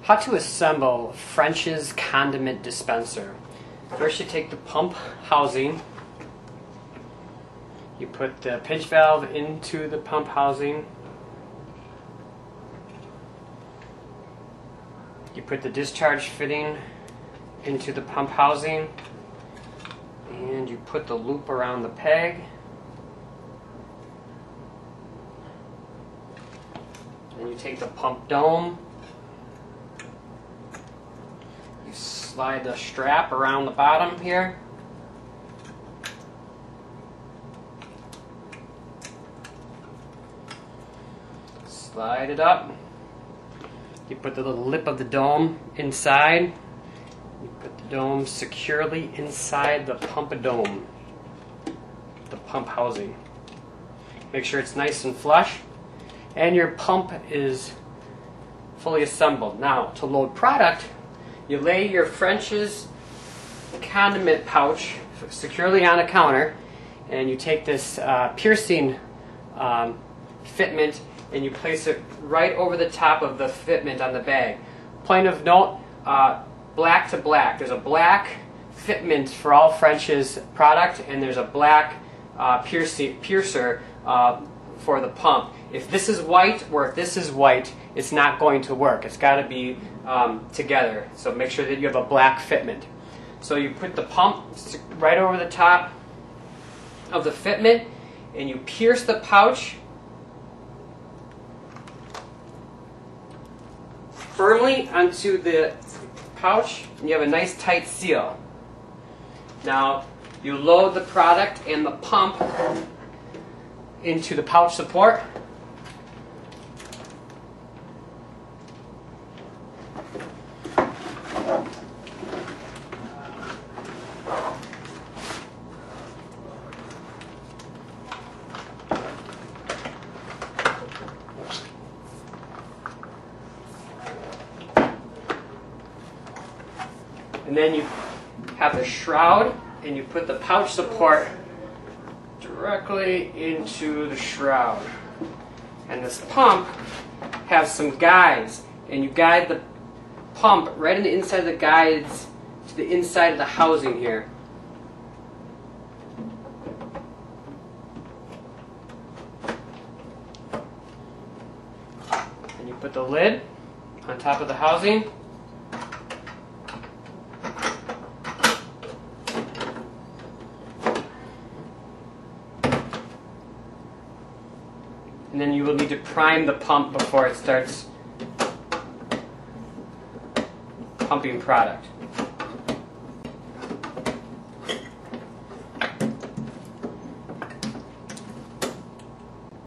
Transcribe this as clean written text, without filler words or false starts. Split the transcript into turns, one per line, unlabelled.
How to assemble French's condiment dispenser. First you take the pump housing, you put the pinch valve into the pump housing, you put the discharge fitting into the pump housing, and you put the loop around the peg. Then you take the pump dome, you slide the strap around the bottom here, slide it up, you put the little lip of the dome inside, you put the dome securely inside the pump dome, the pump housing. Make sure it's nice and flush, and your pump is fully assembled. Now, to load product, you lay your French's condiment pouch securely on a counter, and you take this piercing fitment and you place it right over the top of the fitment on the bag. Point of note, black to black. There's a black fitment for all French's product, and there's a black piercer for the pump. If this is white or if this is white, it's not going to work. It's got to be together. So make sure that you have a black fitment. So you put the pump right over the top of the fitment, and you pierce the pouch firmly onto the pouch, and you have a nice tight seal. Now you load the product and the pump into the pouch support. And then you have the shroud, and you put the pouch support directly into the shroud. And this pump has some guides, and you guide the pump right in the inside of the guides to the inside of the housing here. And you put the lid on top of the housing. And then you will need to prime the pump before it starts pumping product.